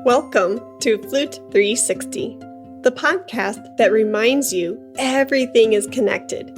Welcome to Flute 360, the podcast that reminds you everything is connected.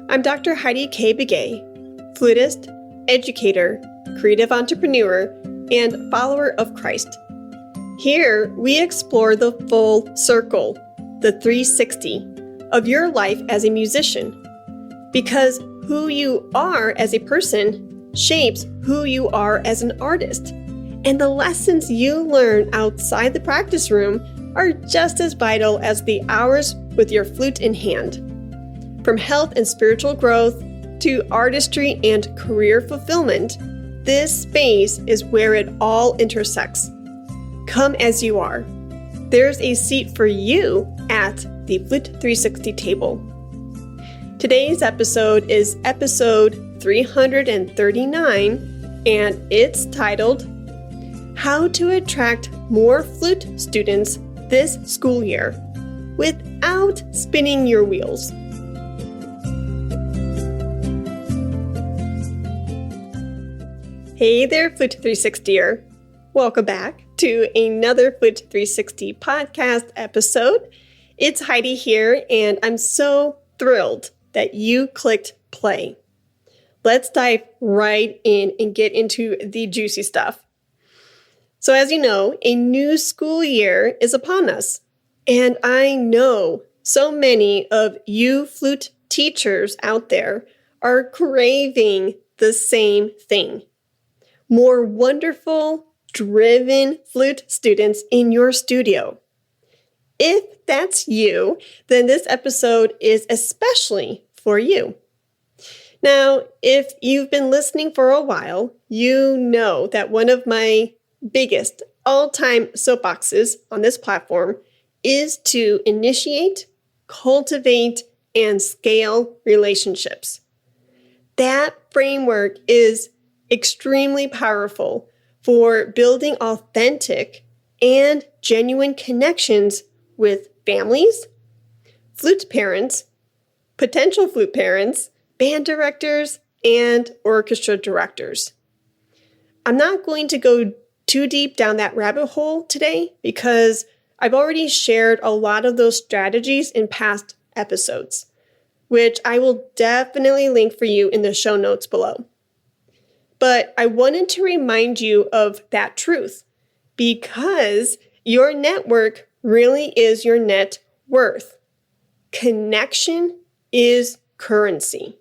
I'm Dr. Heidi K. Begay, flutist, educator, creative entrepreneur, and follower of Christ. Here, we explore the full circle, the 360, of your life as a musician. Because who you are as a person shapes who you are as an artist. And the lessons you learn outside the practice room are just as vital as the hours with your flute in hand. From health and spiritual growth to artistry and career fulfillment, this space is where it all intersects. Come as you are. There's a seat for you at the Flute 360 table. Today's episode is episode 339, and it's titled, How to Attract More Flute Students This School Year Without Spinning Your Wheels. Hey there, Flute 360er. Welcome back to another Flute 360 podcast episode. It's Heidi here, and I'm so thrilled that you clicked play. Let's dive right in and get into the juicy stuff. So as you know, a new school year is upon us, and I know so many of you flute teachers out there are craving the same thing. More wonderful, driven flute students in your studio. If that's you, then this episode is especially for you. Now, if you've been listening for a while, you know that one of my biggest all-time soapboxes on this platform is to initiate, cultivate, and scale relationships. That framework is extremely powerful for building authentic and genuine connections with families, flute parents, potential flute parents, band directors, and orchestra directors. I'm not going to go too deep down that rabbit hole today because I've already shared a lot of those strategies in past episodes, which I will definitely link for you in the show notes below. But I wanted to remind you of that truth because your network really is your net worth. Connection is currency.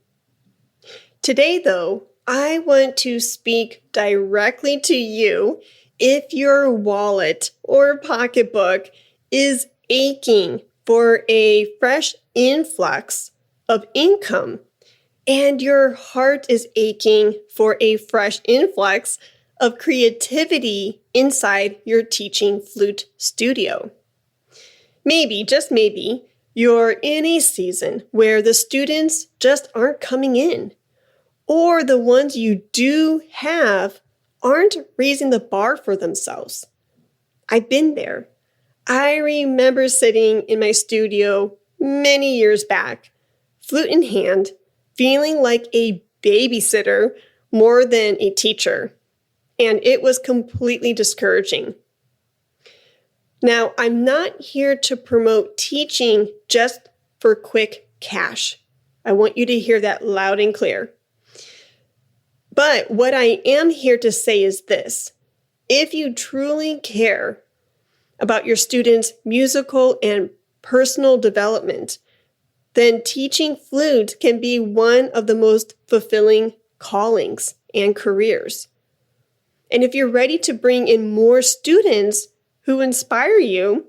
Today, though, I want to speak directly to you if your wallet or pocketbook is aching for a fresh influx of income, and your heart is aching for a fresh influx of creativity inside your teaching flute studio. Maybe, just maybe, you're in a season where the students just aren't coming in, or the ones you do have aren't raising the bar for themselves. I've been there. I remember sitting in my studio many years back, flute in hand, feeling like a babysitter more than a teacher, and it was completely discouraging. Now, I'm not here to promote teaching just for quick cash. I want you to hear that loud and clear. But what I am here to say is this. If you truly care about your students' musical and personal development, then teaching flute can be one of the most fulfilling callings and careers. And if you're ready to bring in more students who inspire you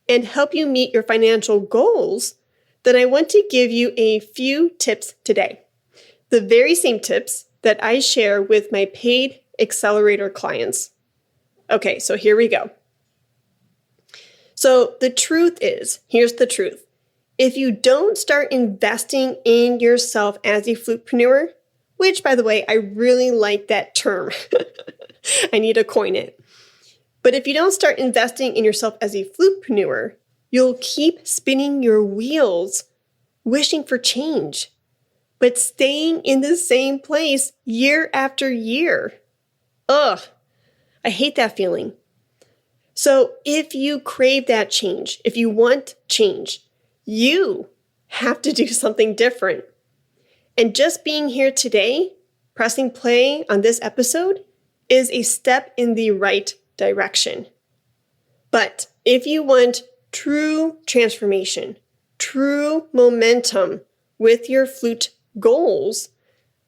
and help you meet your financial goals, then I want to give you a few tips today. The very same tips that I share with my paid accelerator clients. Okay, so here we go. So the truth is, here's the truth. If you don't start investing in yourself as a flutepreneur, which by the way, I really like that term. I need to coin it. But if you don't start investing in yourself as a flutepreneur, you'll keep spinning your wheels, wishing for change, but staying in the same place year after year. Ugh, I hate that feeling. So if you crave that change, if you want change, you have to do something different. And just being here today, pressing play on this episode, is a step in the right direction. But if you want true transformation, true momentum with your flute goals,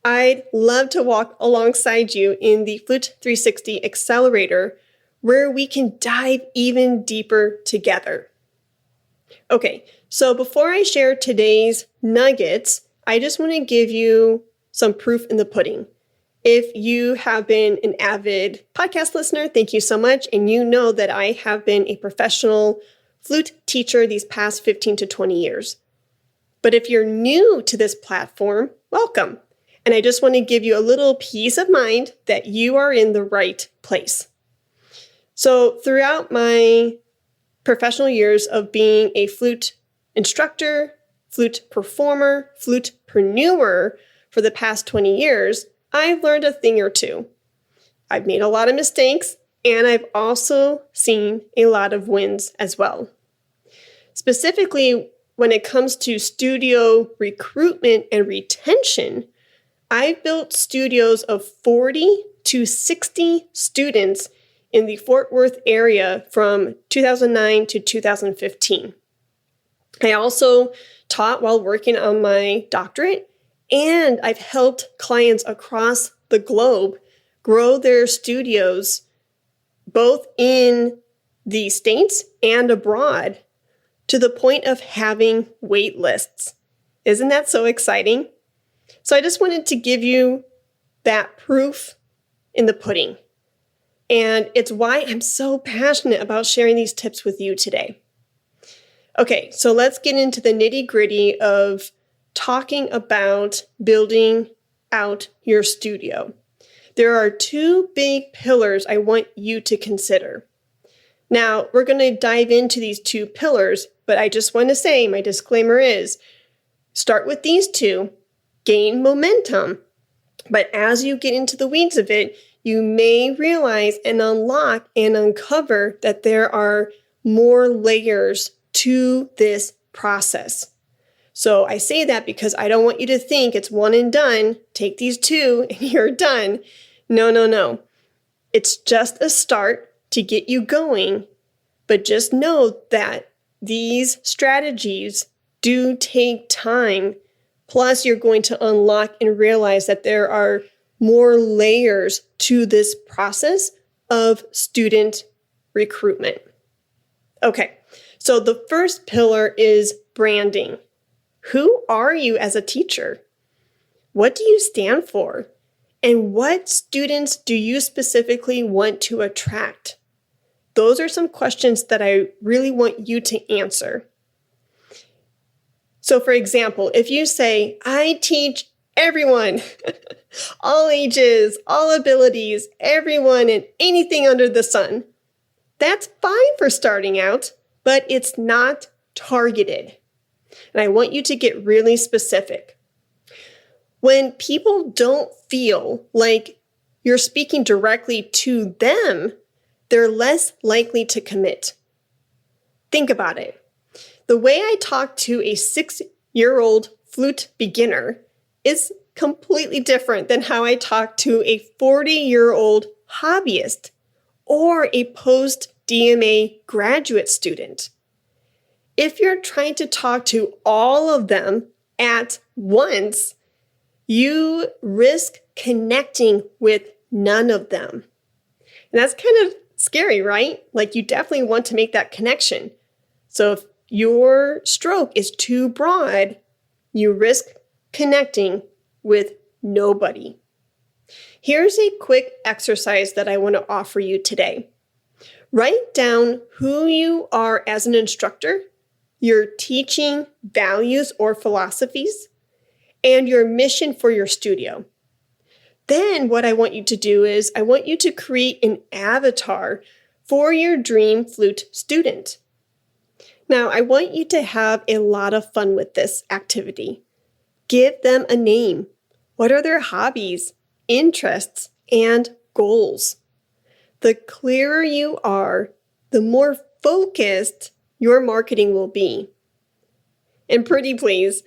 I'd love to walk alongside you in the Flute 360 Accelerator, where we can dive even deeper together. Okay, so before I share today's nuggets, I just want to give you some proof in the pudding. If you have been an avid podcast listener, thank you so much. And you know that I have been a professional flute teacher these past 15 to 20 years. But if you're new to this platform, welcome. And I just want to give you a little peace of mind that you are in the right place. So throughout my professional years of being a flute instructor, flute performer, flutepreneur for the past 20 years, I've learned a thing or two. I've made a lot of mistakes, and I've also seen a lot of wins as well. Specifically, when it comes to studio recruitment and retention, I've built studios of 40 to 60 students in the Fort Worth area from 2009 to 2015. I also taught while working on my doctorate, and I've helped clients across the globe grow their studios both in the States and abroad to the point of having wait lists. Isn't that so exciting? So I just wanted to give you that proof in the pudding. And it's why I'm so passionate about sharing these tips with you today. Okay, so let's get into the nitty-gritty of talking about building out your studio. There are two big pillars I want you to consider. Now, we're going to dive into these two pillars, but I just want to say, my disclaimer is, start with these two, gain momentum. But as you get into the weeds of it, you may realize and unlock and uncover that there are more layers to this process. So I say that because I don't want you to think it's one and done. Take these two and you're done. No. It's just a start to get you going. But just know that these strategies do take time. Plus, you're going to unlock and realize that there are more layers to this process of student recruitment. Okay, so the first pillar is branding. Who are you as a teacher? What do you stand for? And what students do you specifically want to attract? Those are some questions that I really want you to answer. So for example, if you say, I teach everyone, all ages, all abilities, everyone and anything under the sun, that's fine for starting out, but it's not targeted. And I want you to get really specific. When people don't feel like you're speaking directly to them, they're less likely to commit. Think about it. The way I talk to a 6-year-old flute beginner is completely different than how I talk to a 40-year-old hobbyist or a post-DMA graduate student. If you're trying to talk to all of them at once, you risk connecting with none of them. And that's kind of scary, right? Like you definitely want to make that connection. So if your stroke is too broad, you risk connecting with nobody. Here's a quick exercise that I want to offer you today. Write down who you are as an instructor, your teaching values or philosophies, and your mission for your studio. Then what I want you to do is I want you to create an avatar for your dream flute student. Now, I want you to have a lot of fun with this activity. Give them a name. What are their hobbies, interests, and goals? The clearer you are, the more focused your marketing will be. And pretty please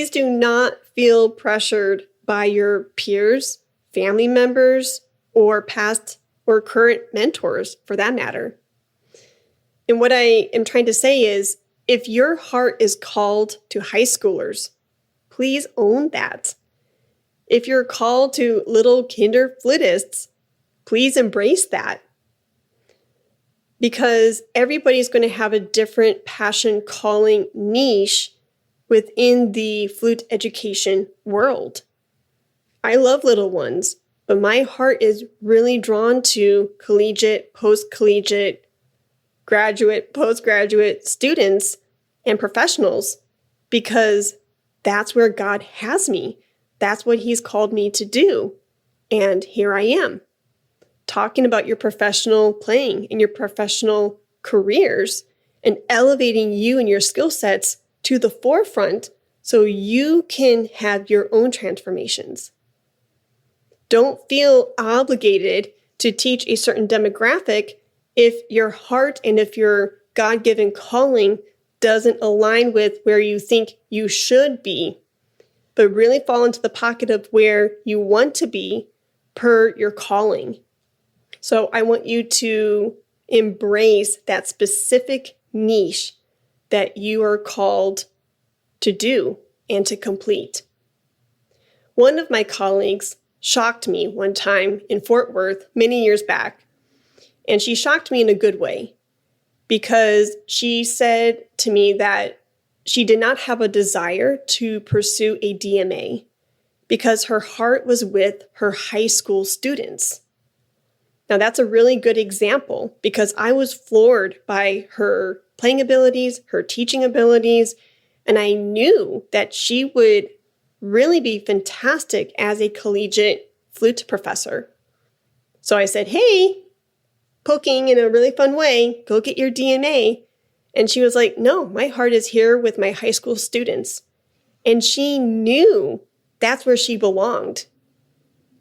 do not feel pressured by your peers, family members, or past or current mentors for that matter. And what I am trying to say is, if your heart is called to high schoolers, please own that. If you're called to little kinder flutists, please embrace that. Because everybody's going to have a different passion, calling, niche within the flute education world. I love little ones, but my heart is really drawn to collegiate, post-collegiate, graduate, postgraduate students and professionals, because that's where God has me. That's what He's called me to do. And here I am, talking about your professional playing and your professional careers and elevating you and your skill sets to the forefront so you can have your own transformations. Don't feel obligated to teach a certain demographic if your heart and if your God-given calling doesn't align with where you think you should be, but really fall into the pocket of where you want to be per your calling. So I want you to embrace that specific niche that you are called to do and to complete. One of my colleagues shocked me one time in Fort Worth many years back, and she shocked me in a good way because she said to me that she did not have a desire to pursue a DMA because her heart was with her high school students. Now, that's a really good example because I was floored by her playing abilities, her teaching abilities, and I knew that she would really be fantastic as a collegiate flute professor. So I said, hey, poking in a really fun way, go get your DMA. And she was like, no, my heart is here with my high school students. And she knew that's where she belonged.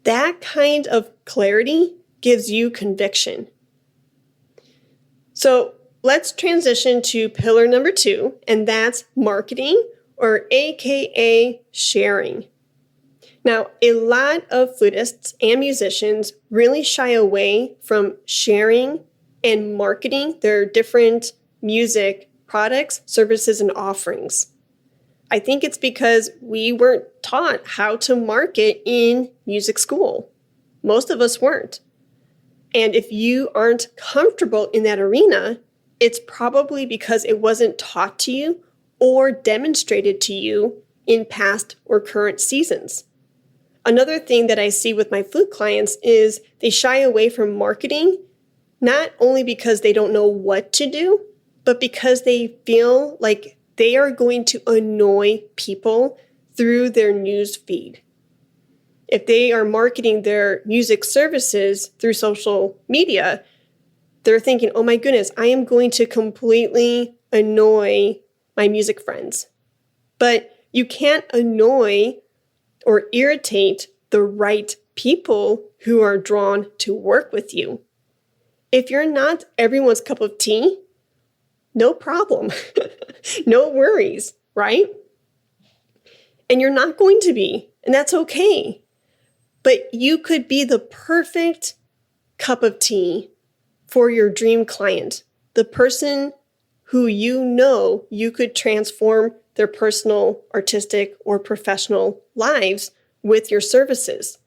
That kind of clarity gives you conviction. So let's transition to pillar number 2, and that's marketing, or AKA sharing. Now, a lot of flutists and musicians really shy away from sharing and marketing their different music products, services, and offerings. I think it's because we weren't taught how to market in music school. Most of us weren't. And if you aren't comfortable in that arena, it's probably because it wasn't taught to you or demonstrated to you in past or current seasons. Another thing that I see with my flute clients is they shy away from marketing, not only because they don't know what to do, but because they feel like they are going to annoy people through their news feed. If they are marketing their music services through social media, they're thinking, oh my goodness, I am going to completely annoy my music friends. But you can't annoy or irritate the right people who are drawn to work with you. If you're not everyone's cup of tea, no problem. No worries, right? And you're not going to be, and that's okay. But you could be the perfect cup of tea for your dream client, the person who you know you could transform their personal, artistic, or professional lives with your services.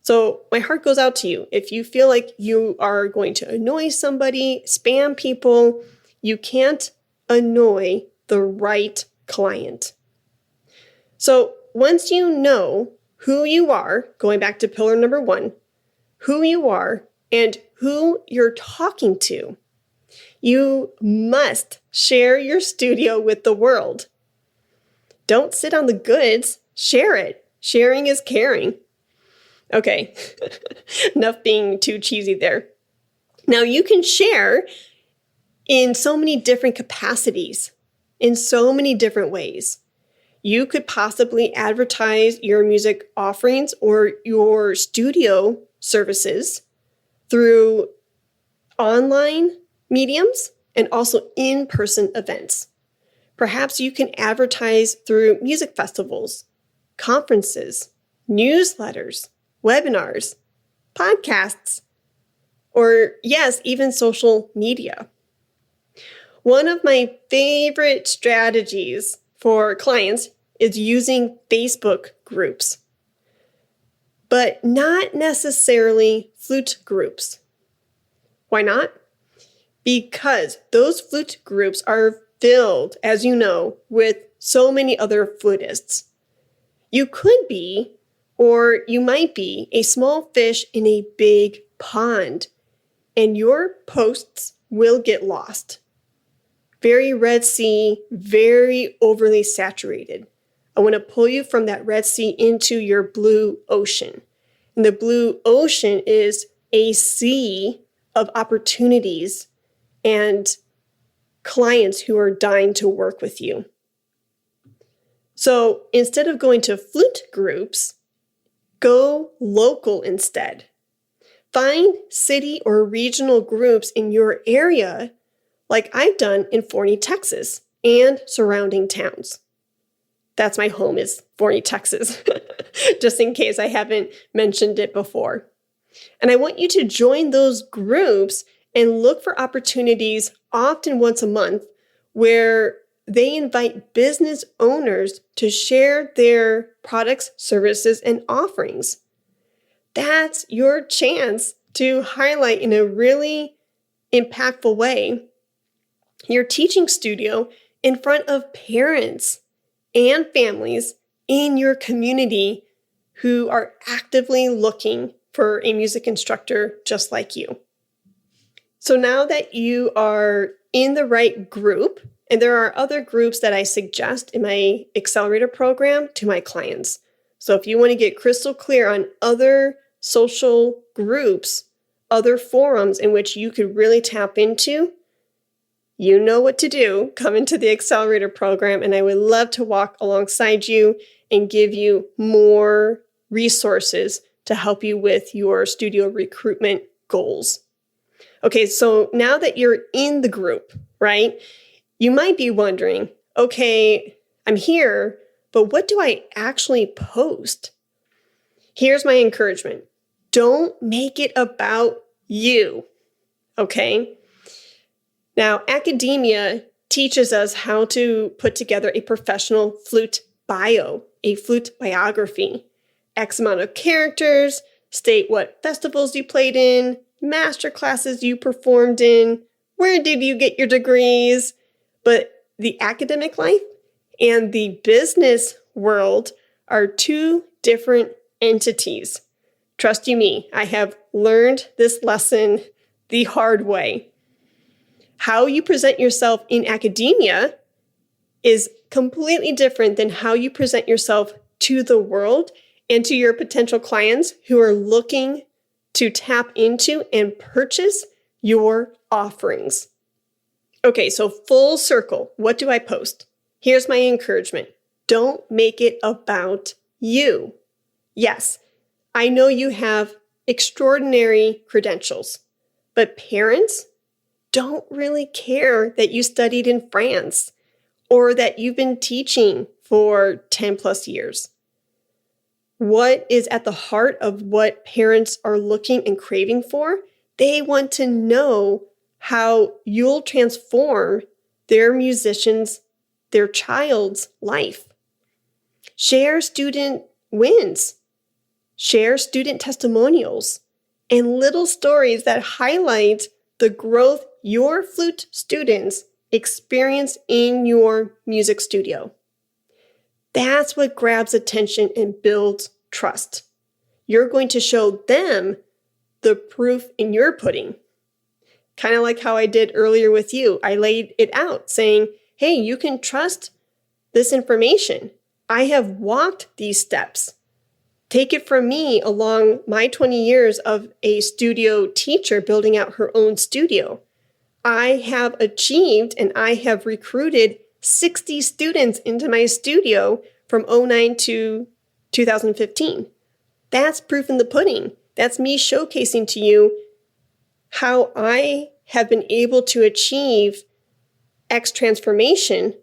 So my heart goes out to you. If you feel like you are going to annoy somebody, spam people, you can't annoy the right client. So once you know who you are, going back to pillar number 1, who you are and who you're talking to, you must share your studio with the world. Don't sit on the goods, share it. Sharing is caring. Okay, enough being too cheesy there. Now you can share in so many different capacities, in so many different ways. You could possibly advertise your music offerings or your studio services through online mediums and also in-person events. Perhaps you can advertise through music festivals, conferences, newsletters, webinars, podcasts, or yes, even social media. One of my favorite strategies for clients is using Facebook groups, but not necessarily flute groups. Why not? Because those flute groups are filled, as you know, with so many other flutists. You could be, or you might be, a small fish in a big pond, and your posts will get lost. Very Red Sea, very overly saturated. I want to pull you from that Red Sea into your blue ocean. And the blue ocean is a sea of opportunities and clients who are dying to work with you. So instead of going to flute groups, go local instead. Find city or regional groups in your area, like I've done in Forney, Texas, and surrounding towns. That's my home, is Forney, Texas, just in case I haven't mentioned it before. And I want you to join those groups and look for opportunities, often once a month, where they invite business owners to share their products, services, and offerings. That's your chance to highlight in a really impactful way your teaching studio in front of parents and families in your community who are actively looking for a music instructor just like you. So now that you are in the right group, and there are other groups that I suggest in my accelerator program to my clients. So if you want to get crystal clear on other social groups, other forums in which you could really tap into, you know what to do. Come into the accelerator program, and I would love to walk alongside you and give you more resources to help you with your studio recruitment goals. Okay, so now that you're in the group, right, you might be wondering, okay, I'm here, but what do I actually post? Here's my encouragement. Don't make it about you, okay? Now, academia teaches us how to put together a professional flute bio, a flute biography. X amount of characters, state what festivals you played in, master classes you performed in, where did you get your degrees? But the academic life and the business world are two different entities. Trust you me, I have learned this lesson the hard way. How you present yourself in academia is completely different than how you present yourself to the world and to your potential clients who are looking to tap into and purchase your offerings. Okay, so full circle, what do I post? Here's my encouragement. Don't make it about you. Yes, I know you have extraordinary credentials, but parents don't really care that you studied in France or that you've been teaching for 10 plus years. What is at the heart of what parents are looking and craving for? They want to know how you'll transform their musician's, their child's life. Share student wins, share student testimonials, and little stories that highlight the growth your flute students experience in your music studio. That's what grabs attention and builds trust. You're going to show them the proof in your pudding. Kind of like how I did earlier with you. I laid it out saying, hey, you can trust this information. I have walked these steps. Take it from me along my 20 years of a studio teacher building out her own studio. I have achieved and I have recruited 60 students into my studio from 2009 to 2015. That's proof in the pudding. That's me showcasing to you how I have been able to achieve X transformation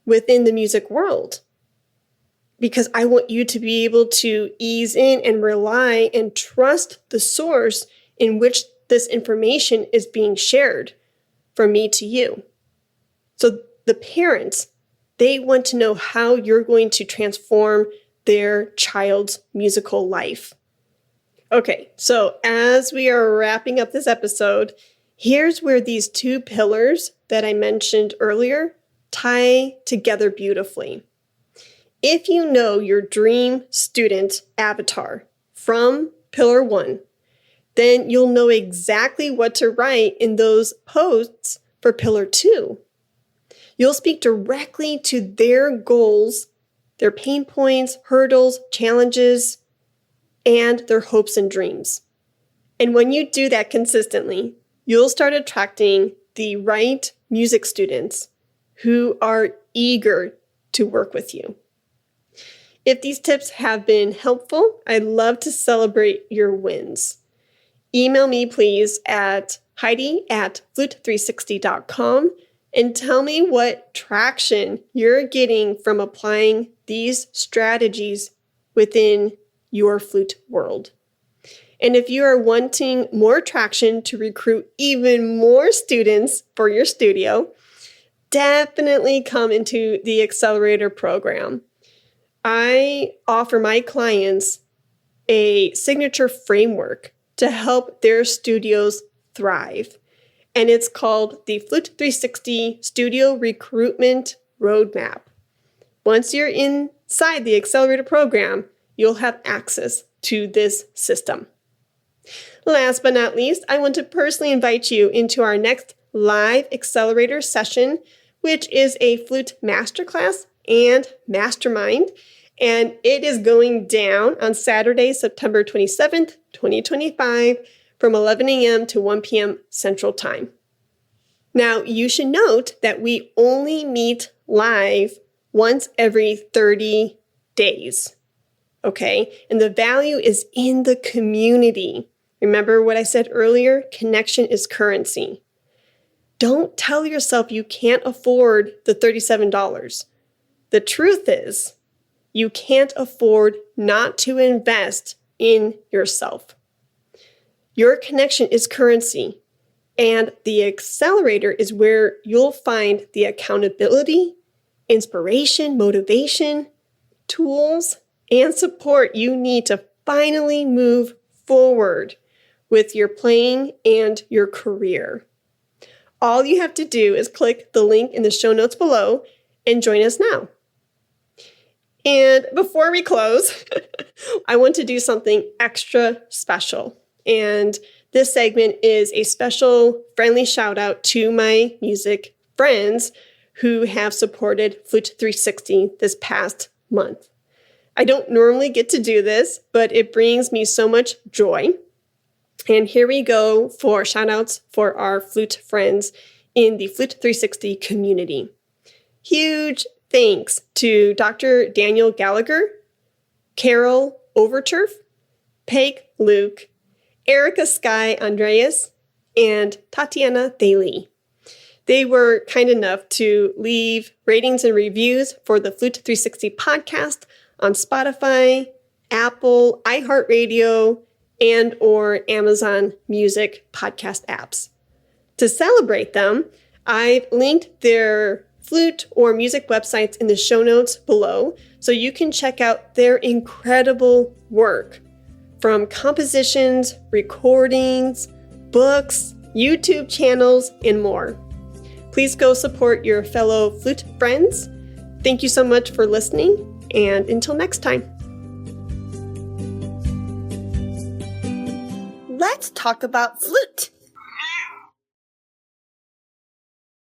within the music world. Because I want you to be able to ease in and rely and trust the source in which this information is being shared from me to you. So the parents, they want to know how you're going to transform their child's musical life. Okay, so as we are wrapping up this episode, here's where these two pillars that I mentioned earlier tie together beautifully. If you know your dream student avatar from Pillar 1, then you'll know exactly what to write in those posts for Pillar 2. You'll speak directly to their goals, their pain points, hurdles, challenges, and their hopes and dreams. And when you do that consistently, you'll start attracting the right music students who are eager to work with you. If these tips have been helpful, I'd love to celebrate your wins. Email me, please, at heidi@flute360.com and tell me what traction you're getting from applying these strategies within your flute world. And if you are wanting more traction to recruit even more students for your studio, definitely come into the Accelerator program. I offer my clients a signature framework to help their studios thrive. And it's called the Flute 360 Studio Recruitment Roadmap. Once you're inside the Accelerator program, you'll have access to this system. Last but not least, I want to personally invite you into our next live Accelerator session, which is a flute masterclass and mastermind. And it is going down on Saturday, September 27th, 2025, from 11 a.m. to 1 p.m. Central Time. Now, you should note that we only meet live once every 30 days. Okay? And the value is in the community. Remember what I said earlier? Connection is currency. Don't tell yourself you can't afford the $37. The truth is, you can't afford not to invest in yourself. Your connection is currency, and the Accelerator is where you'll find the accountability, inspiration, motivation, tools, and support you need to finally move forward with your playing and your career. All you have to do is click the link in the show notes below and join us now. And before we close, I want to do something extra special. And this segment is a special friendly shout out to my music friends who have supported Flute 360 this past month. I don't normally get to do this, but it brings me so much joy. And here we go for shout outs for our flute friends in the Flute 360 community. Huge thanks to Dr. Daniel Gallagher, Carol Overturf, Peg Luke, Erica Sky Andreas, and Tatiana Daly. They were kind enough to leave ratings and reviews for the Flute 360 podcast on Spotify, Apple, iHeartRadio, and or Amazon Music podcast apps. To celebrate them, I've linked their flute or music websites in the show notes below so you can check out their incredible work from compositions, recordings, books, YouTube channels, and more. Please go support your fellow flute friends. Thank you so much for listening, and until next time. Let's talk about flute.